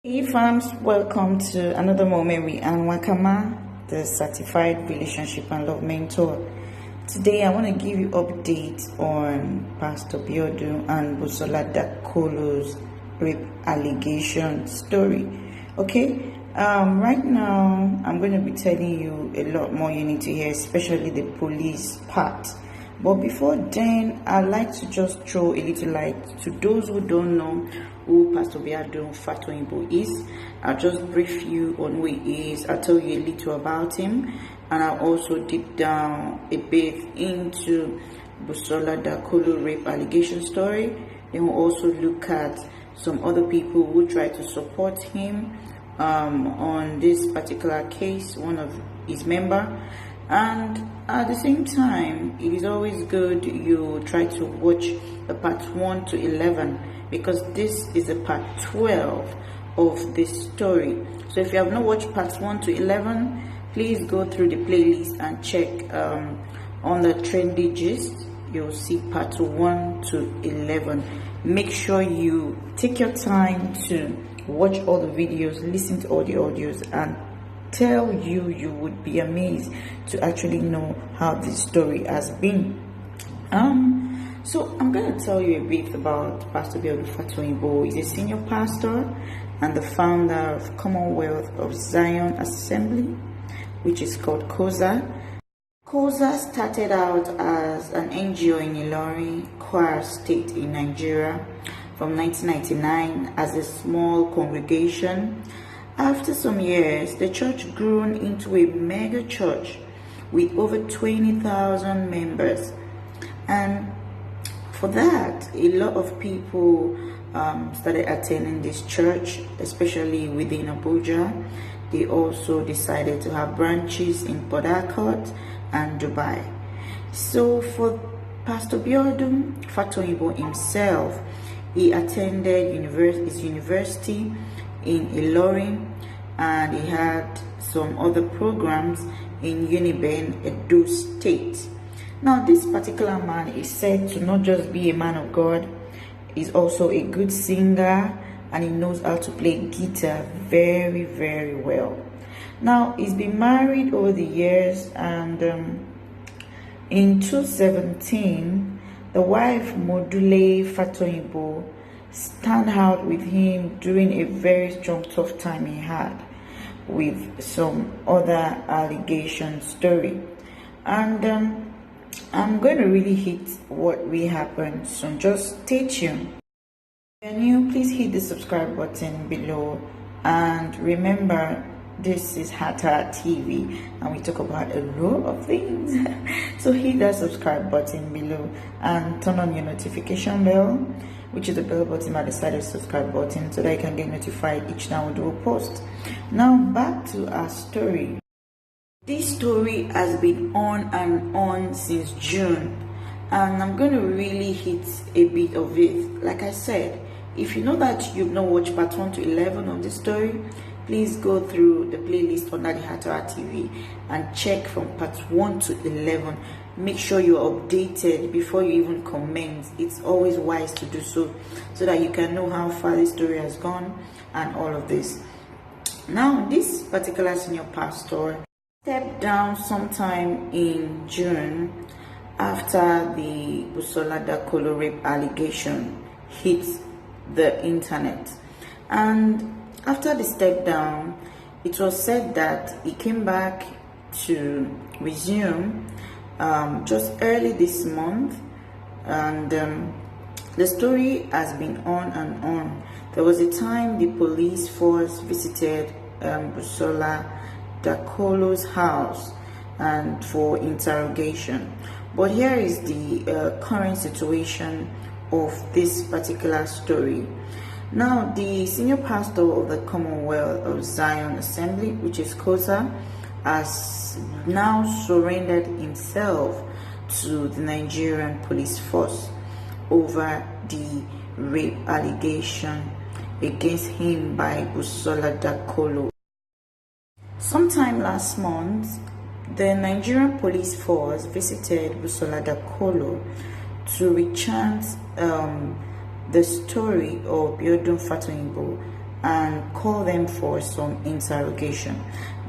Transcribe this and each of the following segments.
Hey fams, welcome to another moment with Anwakama, the certified relationship and love mentor. Today I want to give you updates on Pastor Biodun and Busola Dakolo's rape allegation story. Okay, right now I'm going to be telling you a lot more you need to hear, especially the police part. But before then, I'd like to just throw a little light to those who don't know who Pastor Biodun Fatoyinbo is. I'll just brief you on who he is. I'll tell you a little about him, and I'll also dig down a bit into Busola Dakolo Rape Allegation story. Then we'll also look at some other people who try to support him on this particular case, one of his members. And at the same time, it is always good you try to watch the part 1 to 11, because this is the part 12 of this story. So if you have not watched parts 1 to 11, please go through the playlist and check on the trendy gist. You'll see part 1 to 11. Make sure you take your time to watch all the videos, listen to all the audios, and tell you would be amazed to actually know how this story has been. So I'm going to tell you a bit about Pastor Biodun Fatoyinbo. He's a senior pastor and the founder of Commonwealth of Zion Assembly, which is called Coza. Coza started out as an NGO in Ilorin, Kwara State in Nigeria from 1999 as a small congregation. After some years, the church grew into a mega church with over 20,000 members. And for that, a lot of people started attending this church, especially within Abuja. They also decided to have branches in Port Harcourt and Dubai. So for Pastor Biodun Fatoyinbo himself, he attended his university in Ilorin, and he had some other programs in Uniben, Edo State. Now, this particular man is said to not just be a man of God, he's also a good singer, and he knows how to play guitar very, very well. Now, he's been married over the years, and in 2017, the wife, Busola Fatoyinbo, stand out with him during a very strong, tough time he had with some other allegation story. And I'm going to really hit what really happened, so just stay tuned. If you're new, please hit the subscribe button below, and remember, this is Hata TV and we talk about a lot of things. So hit that subscribe button below and turn on your notification bell, which is the bell button by the side of the subscribe button, so that you can get notified each time we do a post. Now back to our story. This story has been on and on since June, and I'm going to really hit a bit of it. Like I said, if you know that you've not watched part 1 to 11 of this story, please go through the playlist under the Hata TV and check from part 1 to 11. Make sure you're updated before you even comment. It's always wise to do so that you can know how far the story has gone and all of this. Now, this particular senior pastor stepped down sometime in June after the Busola Dakolo rape allegation hit the internet. And after the step down, it was said that he came back to resume just early this month, and the story has been on and on. There was a time the police force visited Busola Dakolo's house and for interrogation. But here is the current situation of this particular story. Now, the senior pastor of the Commonwealth of Zion Assembly, which is Coza, has now surrendered himself to the Nigerian police force over the rape allegation against him by Busola Dakolo. Sometime last month, the Nigerian police force visited Busola Dakolo to recant the story of Biodun Fatoyinbo and call them for some interrogation.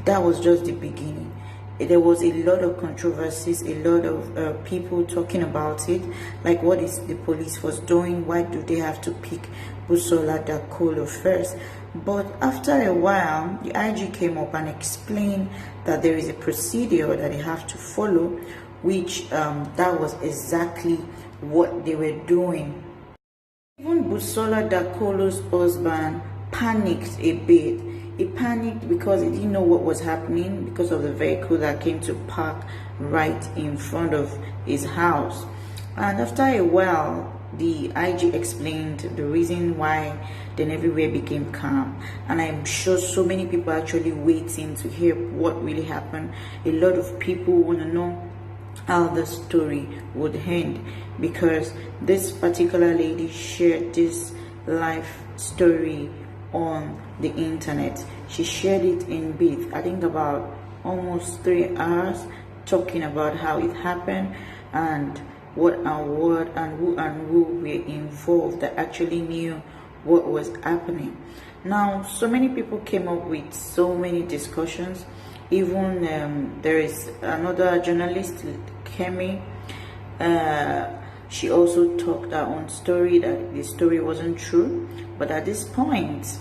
That was just the beginning. There was a lot of controversies, a lot of people talking about it, like what is the police force doing, why do they have to pick Busola Dakolo first? But after a while, the IG came up and explained that there is a procedure that they have to follow, which that was exactly what they were doing. Even Busola Dakolo's husband panicked a bit. He panicked because he didn't know what was happening because of the vehicle that came to park right in front of his house. And after a while, the IG explained the reason why. Then everywhere became calm, and I'm sure so many people are actually waiting to hear what really happened. A lot of people want to know how the story would end, because this particular lady shared this life story on the internet. She shared it in bits, I think about almost 3 hours, talking about how it happened and what and who were involved that actually knew what was happening. Now, so many people came up with so many discussions. Even there is another journalist, Kemi. She also talked her own story, that the story wasn't true. But at this point,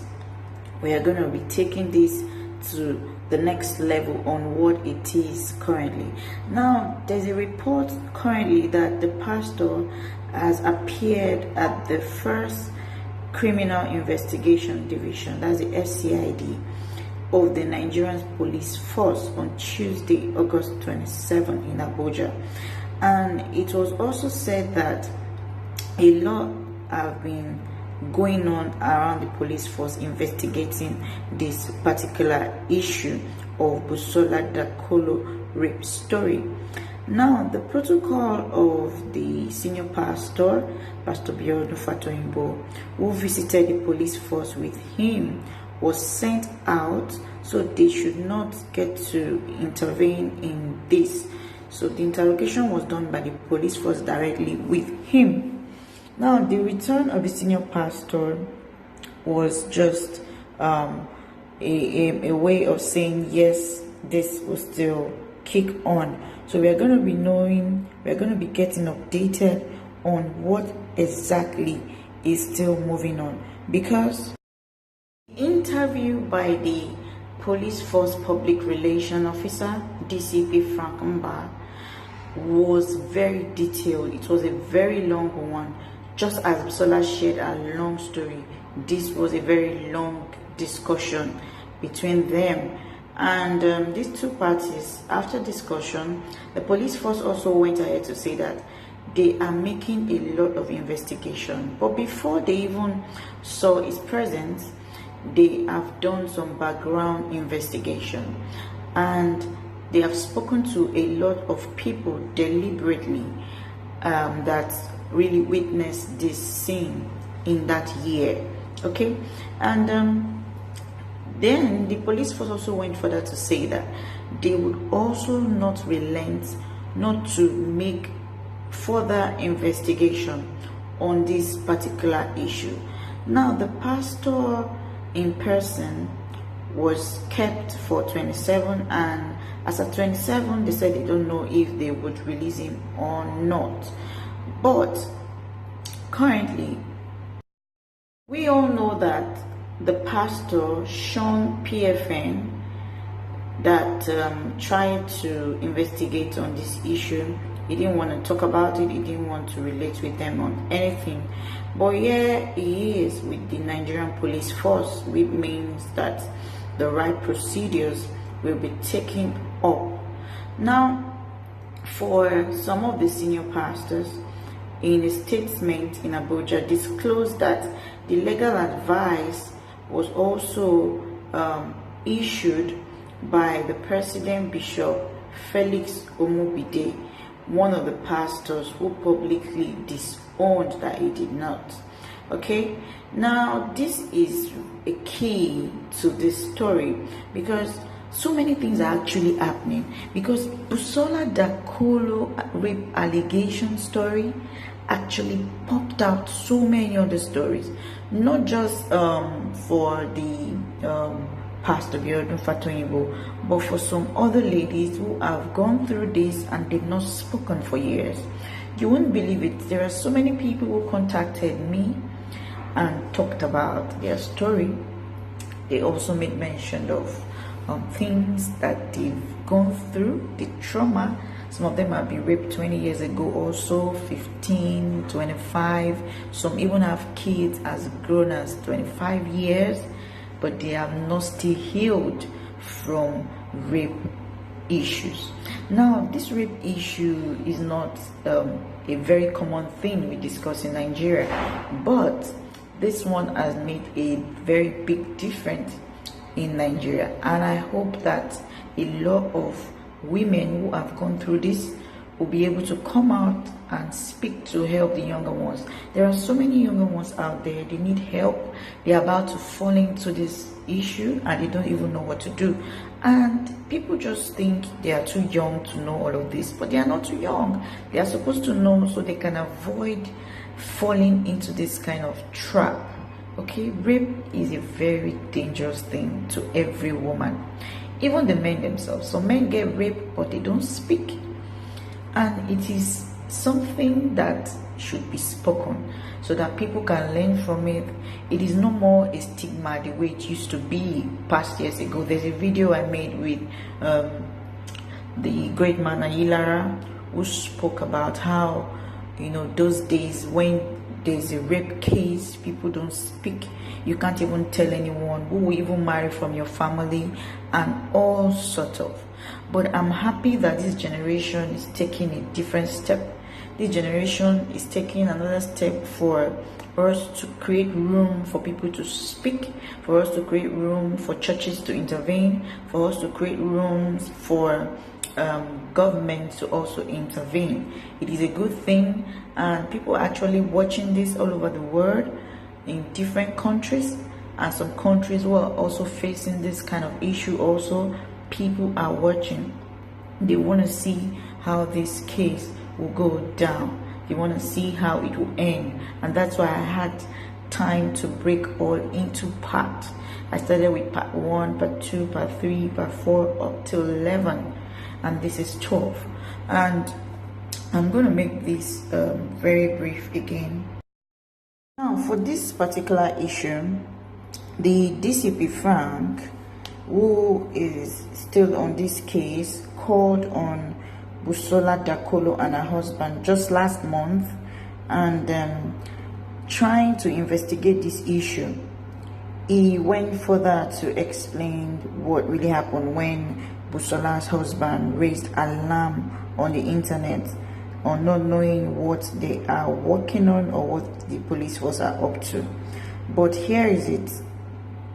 we are going to be taking this to the next level on what it is currently. Now, there's a report currently that the pastor has appeared at the first Criminal Investigation Division, that's the FCID, of the Nigerian police force on Tuesday, August 27 in Abuja. And it was also said that a lot have been going on around the police force investigating this particular issue of Busola Dakolo rape story. Now, the protocol of the senior pastor, Pastor Biodun Fatoyinbo, who visited the police force with him, was sent out so they should not get to intervene in this. So the interrogation was done by the police force directly with him. Now, the return of the senior pastor was just a way of saying, yes, this will still kick on. So we are going to be getting updated on what exactly is still moving on, because the interview by the police force public relation officer, DCP Frank Mba, was very detailed. It was a very long one. Just as Busola shared a long story, this was a very long discussion between them. And these two parties, after discussion, the police force also went ahead to say that they are making a lot of investigation. But before they even saw his presence, they have done some background investigation. And they have spoken to a lot of people deliberately that really witnessed this scene in that year. Okay? And then the police force also went further to say that they would also not relent not to make further investigation on this particular issue. Now, the pastor in person was kept for 27, and as at 27 they said they don't know if they would release him or not. But currently, we all know that the pastor, Snubs PFN, that tried to investigate on this issue, he didn't want to talk about it, he didn't want to relate with them on anything. But here he is with the Nigerian police force, which means that the right procedures will be taken up. Now, for some of the senior pastors, in a statement in Abuja, disclosed that the legal advice was also issued by the President Bishop Felix Omobide, one of the pastors who publicly disowned that he did not. Okay, now this is a key to this story, because so many things are actually happening, because Busola Dakolo rape allegation story actually popped out so many other stories, not just for the Pastor Biodun Fatoyinbo, but for some other ladies who have gone through this and they've not spoken for years. You wouldn't believe it. There are so many people who contacted me and talked about their story. They also made mention of things that they've gone through, the trauma. Some of them have been raped 20 years ago, also 15, 25. Some even have kids as grown as 25 years, but they have not still healed from rape issues. Now, this rape issue is not a very common thing we discuss in Nigeria, but this one has made a very big difference in Nigeria, and I hope that a lot of women who have gone through this will be able to come out and speak to help the younger ones. There are so many younger ones out there, they need help. They're about to fall into this issue and they don't even know what to do. And people just think they are too young to know all of this, but they are not too young. They are supposed to know so they can avoid falling into this kind of trap. Okay, rape is a very dangerous thing to every woman, even the men themselves. Some men get raped but they don't speak, and it is something that should be spoken so that people can learn from it. It is no more a stigma the way it used to be past years ago. There's a video I made with the great man Ayilara, who spoke about how, you know, those days when there's a rape case, people don't speak. You can't even tell anyone, who will even marry from your family, and all sort of. But I'm happy that this generation is taking a different step. This generation is taking another step for us to create room for people to speak, for us to create room for churches to intervene, for us to create rooms for government to also intervene. It is a good thing, and people are actually watching this all over the world in different countries, and some countries who are also facing this kind of issue also. People are watching. They want to see how this case will go down. They want to see how it will end, and that's why I had time to break all into parts. I started with part 1, part 2, part 3, part 4, up to 11, and this is 12. And I'm going to make this very brief again. Now, for this particular issue, the DCP Frank, who is still on this case, called on Busola Dakolo and her husband just last month, and trying to investigate this issue. He went further to explain what really happened when Busola's husband raised alarm on the internet on not knowing what they are working on or what the police force are up to. But here is it.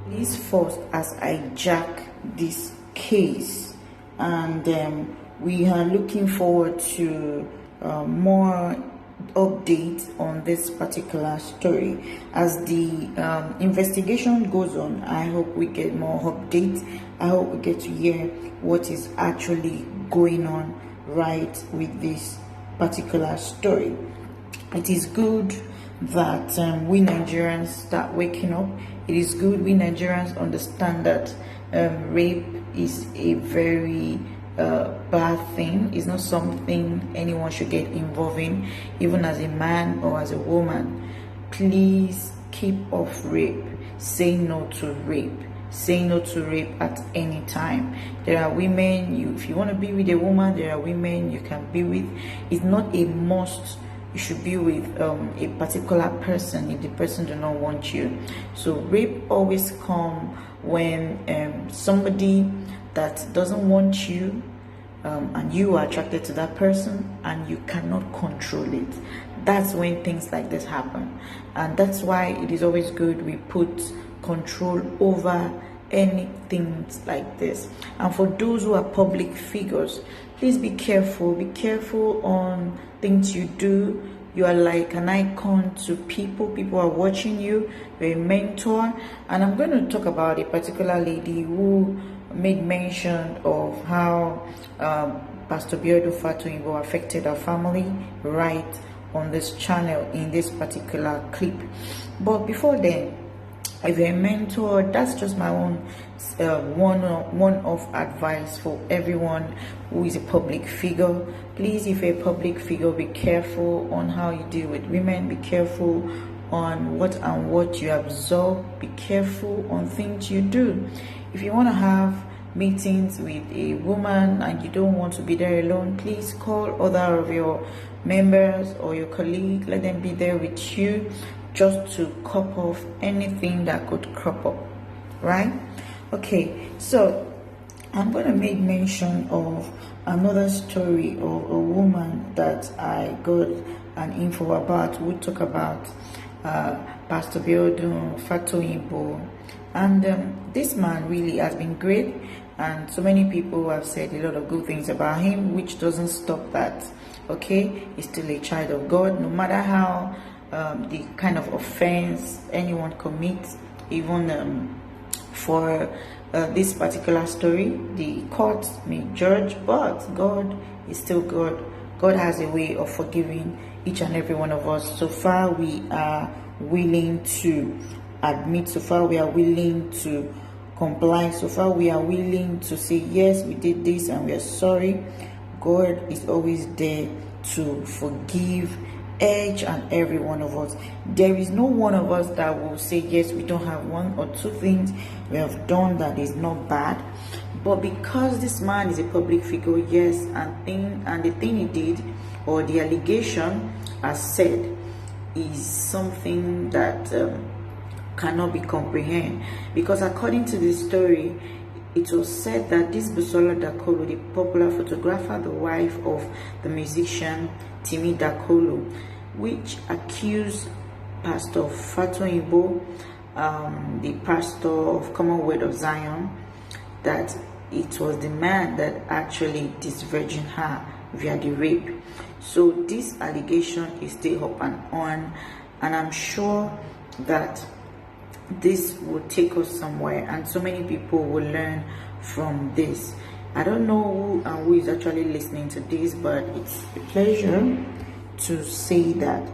Police force has hijacked this case, and we are looking forward to more updates on this particular story. As the investigation goes on, I hope we get more updates. I hope we get to hear what is actually going on right with this particular story. It is good that we Nigerians start waking up. It is good we Nigerians understand that rape is a very bad thing. It's not something anyone should get involved in, even as a man or as a woman. Please keep off rape. Say no to rape. Say no to rape at any time. There are women, if you want to be with a woman, there are women you can be with. It's not a must you should be with a particular person if the person do not want you. So rape always come when somebody that doesn't want you, and you are attracted to that person and you cannot control it. That's when things like this happen, and that's why it is always good we put control over anything like this. And for those who are public figures, please be careful on things you do. You are like an icon to people. People are watching you. You're a mentor. And I'm going to talk about a particular lady who made mention of how Pastor Biodun Fatoyinbo affected her family right on this channel in this particular clip. But before then, if you're a mentor, that's just my own one-off advice for everyone who is a public figure. Please, if you're a public figure, be careful on how you deal with women. Be careful on what you absorb. Be careful on things you do. If you want to have meetings with a woman and you don't want to be there alone, please call other of your members or your colleague. Let them be there with you, just to cut off anything that could crop up, right? Okay, so I'm going to make mention of another story of a woman that I got an info about. We'll talk about Pastor Biodun Fatoyinbo, and this man really has been great, and so many people have said a lot of good things about him, which doesn't stop that. Okay, he's still a child of God, no matter how the kind of offense anyone commits. Even for this particular story, the court may judge, but God is still God. God has a way of forgiving each and every one of us. So far we are willing to admit, so far we are willing to comply, so far we are willing to say, yes, we did this and we are sorry. God is always there to forgive each and every one of us. There is no one of us that will say, yes, we don't have one or two things we have done that is not bad. But because this man is a public figure, yes, and the thing he did, or the allegation as said, is something that cannot be comprehended. Because according to the story, it was said that this Busola Dakolo, the popular photographer, the wife of the musician Timi Dakolo, which accused Pastor Fatoyinbo, the pastor of Commonwealth of Zion, that it was the man that actually disvirgined her via the rape. So this allegation is still up and on, and I'm sure that this will take us somewhere, and so many people will learn from this. I don't know who is actually listening to this, but it's a pleasure to say that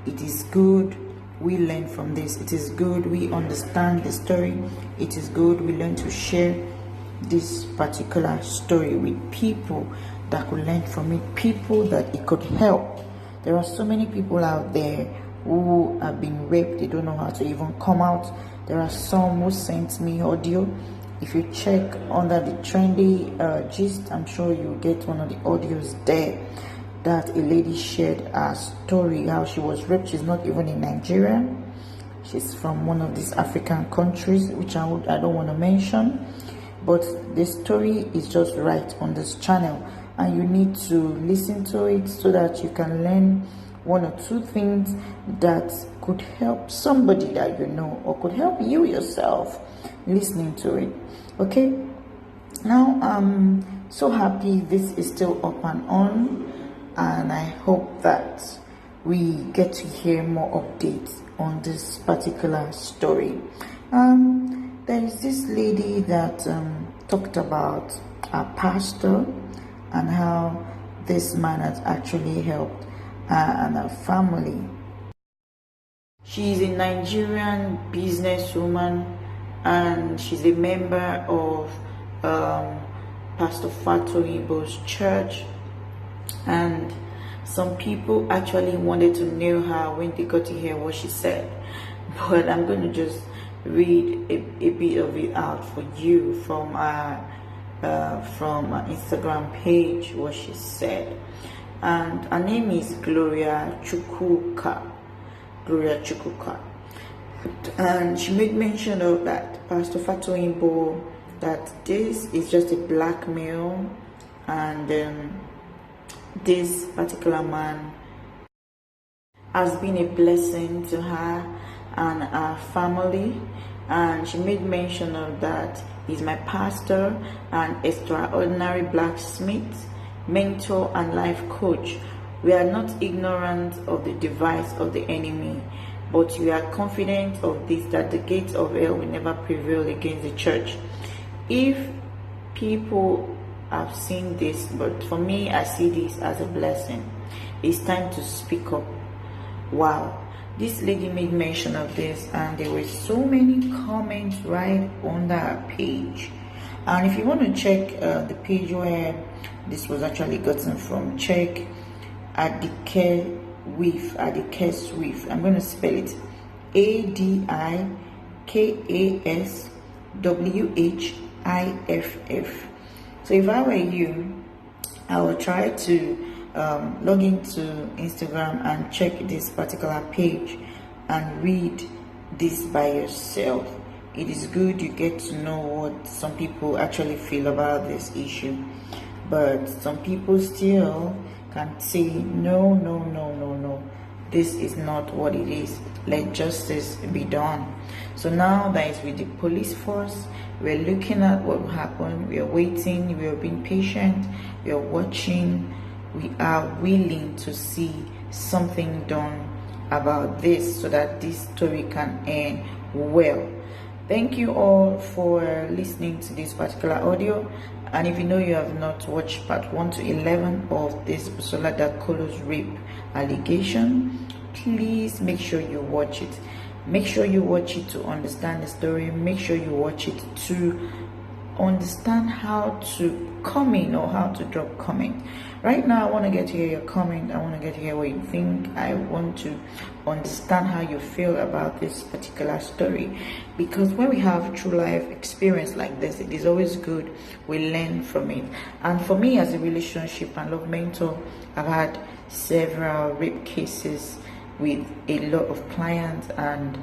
it is good we learn from this. It is good we understand the story. It is good we learn to share this particular story with people that could learn from it, people that it could help. There are so many people out there who have been raped. They don't know how to even come out. There are some who sent me audio. If you check under the trendy gist, I'm sure you'll get one of the audios there that a lady shared her story, how she was raped. She's not even in Nigeria. She's from one of these African countries, which I don't want to mention. But the story is just right on this channel, and you need to listen to it so that you can learn one or two things that could help somebody that you know, or could help you yourself listening to it. Okay, now I'm so happy this is still up and on, and I hope that we get to hear more updates on this particular story. There is this lady that talked about a pastor and how this man has actually helped and her family. She's a Nigerian businesswoman, and she's a member of Pastor Fatoyinbo's church, and some people actually wanted to know her when they got to hear what she said, but I'm going to just read a bit of it out for you from our Instagram page, what she said. And her name is Gloria Chukwuka. And she made mention of that Pastor Fatoyinbo, that this is just a blackmail, and this particular man has been a blessing to her and her family. And she made mention of that. He's my pastor and extraordinary blacksmith, mentor and life coach, We are not ignorant of the device of the enemy, but we are confident of this, that the gates of hell will never prevail against the church. If people have seen this, but for me, I see this as a blessing. It's time to speak up. Wow, this lady made mention of this, and there were so many comments right under her page. And if you want to check the page where this was actually gotten from, check Adike Swift. I'm going to spell it ADIKASWHIFF. So if I were you, I will try to log into Instagram and check this particular page and read this by yourself. It is good you get to know what some people actually feel about this issue, but some people still can say no, this is not what it is. Let justice be done. So now that is with the police force, we're looking at what will happen. We are waiting, we are being patient, we are watching, we are willing to see something done about this so that this story can end well. Thank you all for listening to this particular audio. And if you know you have not watched part 1 to 11 of this Busola Dakolo's rape allegation, please make sure you watch it. Make sure you watch it to understand the story. Make sure you watch it to understand how to comment or how to drop comment. Right now, I want to get to hear your comment. I want to get to hear what you think. I want to understand how you feel about this particular story, because when we have true life experience like this, it is always good we learn from it. And for me, as a relationship and love mentor, I've had several rape cases with a lot of clients, and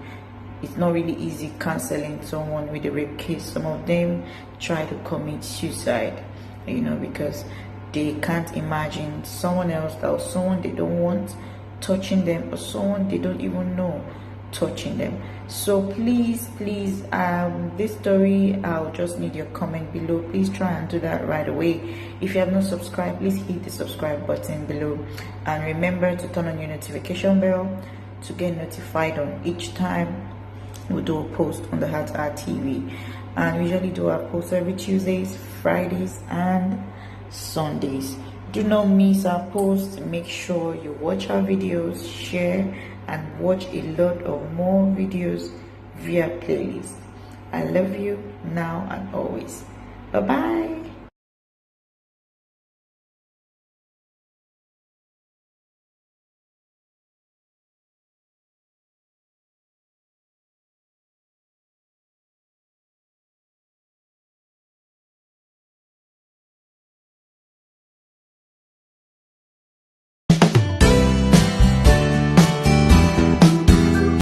it's not really easy counseling someone with a rape case. Some of them try to commit suicide, because they can't imagine someone else, or someone they don't want touching them, or someone they don't even know touching them. So please, this story, I'll just need your comment below. Please try and do that right away. If you have not subscribed, please hit the subscribe button below, and remember to turn on your notification bell to get notified on each time we do a post on the Heart Art TV. And we usually do our posts every Tuesdays, Fridays, and Sundays. Do not miss our posts. Make sure you watch our videos, share, and watch a lot of more videos via playlist. I love you now and always. Bye bye.